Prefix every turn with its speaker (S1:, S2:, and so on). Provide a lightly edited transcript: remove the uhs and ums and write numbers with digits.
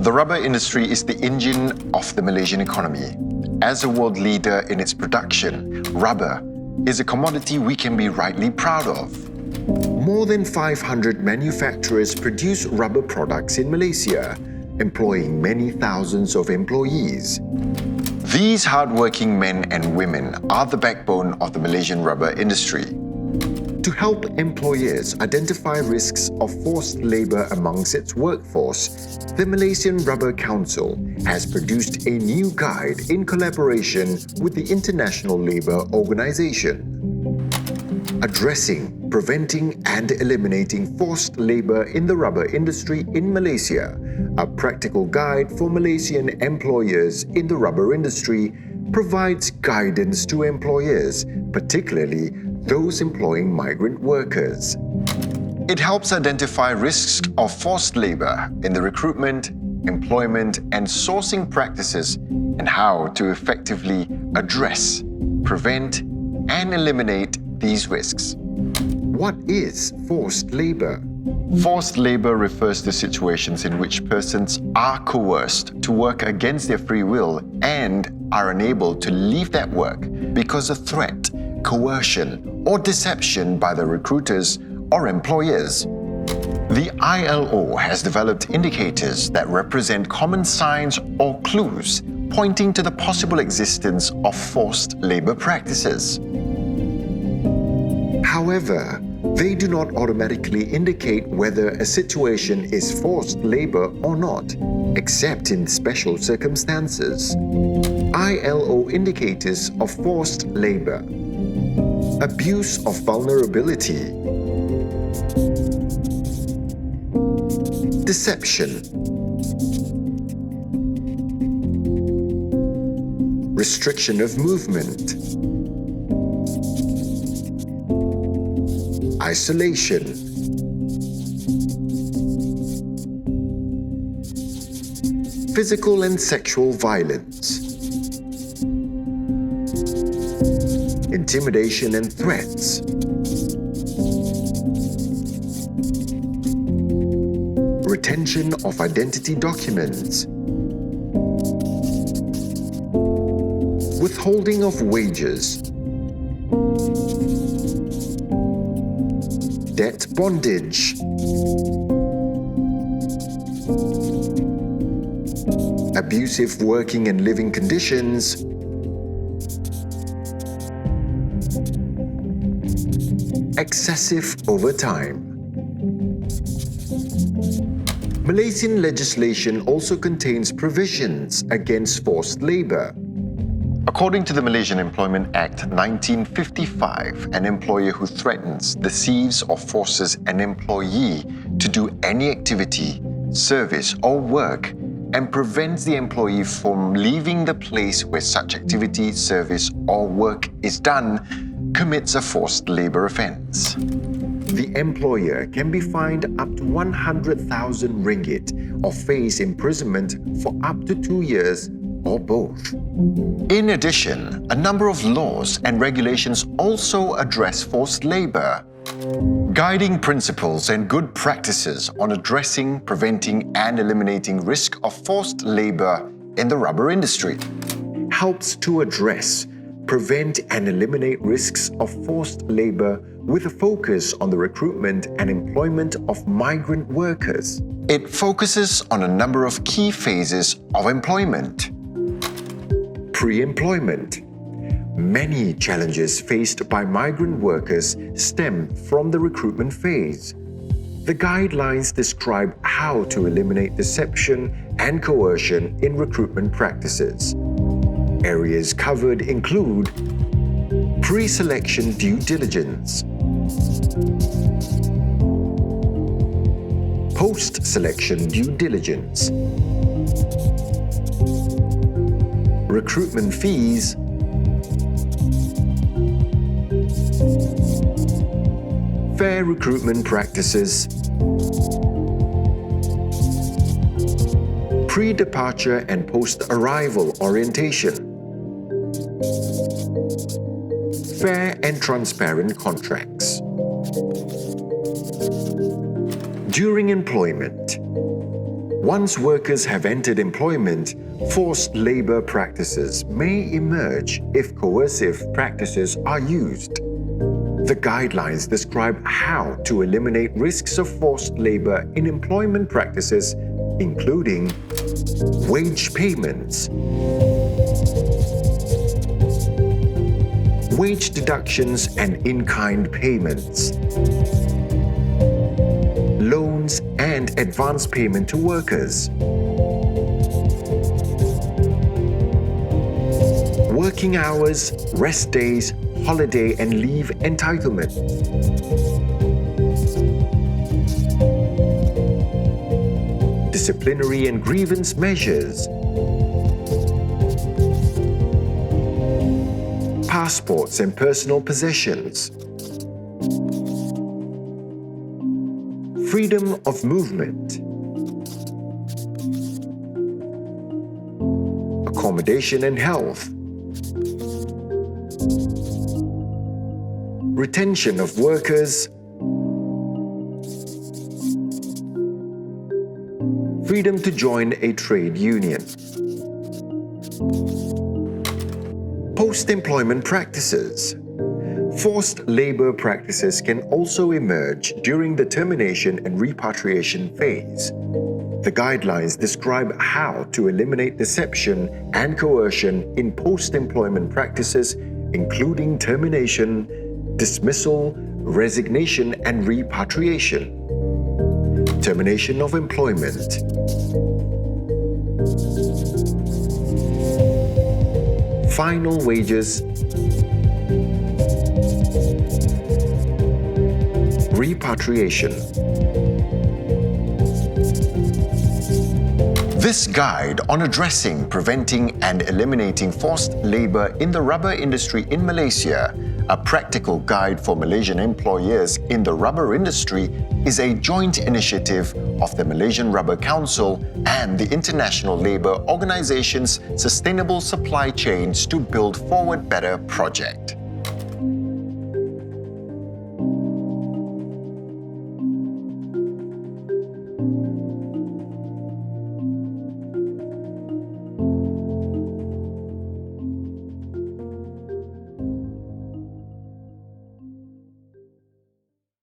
S1: The rubber industry is the engine of the Malaysian economy. As a world leader in its production, rubber is a commodity we can be rightly proud of. More than 500 manufacturers produce rubber products in Malaysia, employing many thousands of employees. These hardworking men and women are the backbone of the Malaysian rubber industry. To help employers identify risks of forced labor amongst its workforce, the Malaysian Rubber Council has produced a new guide in collaboration with the International Labour Organization. Addressing, preventing and eliminating forced labor in the rubber industry in Malaysia, a practical guide for Malaysian employers in the rubber industry, provides guidance to employers, particularly those employing migrant workers. It helps identify risks of forced labor in the recruitment, employment and sourcing practices and how to effectively address, prevent and eliminate these risks. What is forced labor? Forced labor refers to situations in which persons are coerced to work against their free will and are unable to leave that work because of threat, coercion, or deception by the recruiters or employers. The ILO has developed indicators that represent common signs or clues pointing to the possible existence of forced labor practices. However, they do not automatically indicate whether a situation is forced labor or not, except in special circumstances. ILO indicators of forced labor: abuse of vulnerability, deception, restriction of movement, isolation, physical and sexual violence, intimidation and threats, retention of identity documents, withholding of wages, debt bondage, abusive working and living conditions, excessive overtime. Malaysian legislation also contains provisions against forced labor. According to the Malaysian Employment Act 1955, an employer who threatens, deceives or forces an employee to do any activity, service or work and prevents the employee from leaving the place where such activity, service or work is done commits a forced labor offence. The employer can be fined up to 100,000 ringgit or face imprisonment for up to 2 years or both. In addition, a number of laws and regulations also address forced labor. Guiding principles and good practices on addressing, preventing and eliminating risk of forced labor in the rubber industry helps to address, prevent and eliminate risks of forced labor with a focus on the recruitment and employment of migrant workers. It focuses on a number of key phases of employment. Pre-employment. Many challenges faced by migrant workers stem from the recruitment phase. The guidelines describe how to eliminate deception and coercion in recruitment practices. Areas covered include pre-selection due diligence, post-selection due diligence, recruitment fees, fair recruitment practices, pre-departure and post-arrival orientation, fair and transparent Once workers have entered employment, forced labor practices may emerge if coercive practices are used. The guidelines describe how to eliminate risks of forced labor in employment practices, including wage payments, wage deductions and in-kind payments, loans and advance payment to workers, working hours, rest days, holiday and leave entitlement, disciplinary and grievance measures, passports and personal possessions, freedom of movement, accommodation and health, retention of workers, freedom to join a trade union. Post-employment practices. Forced labor practices can also emerge during the termination and repatriation phase. The guidelines describe how to eliminate deception and coercion in post-employment practices, including termination, dismissal, resignation, and repatriation. Termination of employment. Final wages. Repatriation. This guide on addressing, preventing, and eliminating forced labor in the rubber industry in Malaysia, a practical guide for Malaysian employers in the rubber industry, is a joint initiative of the Malaysian Rubber Council and the International Labour Organization's Sustainable Supply Chains to Build Forward Better project.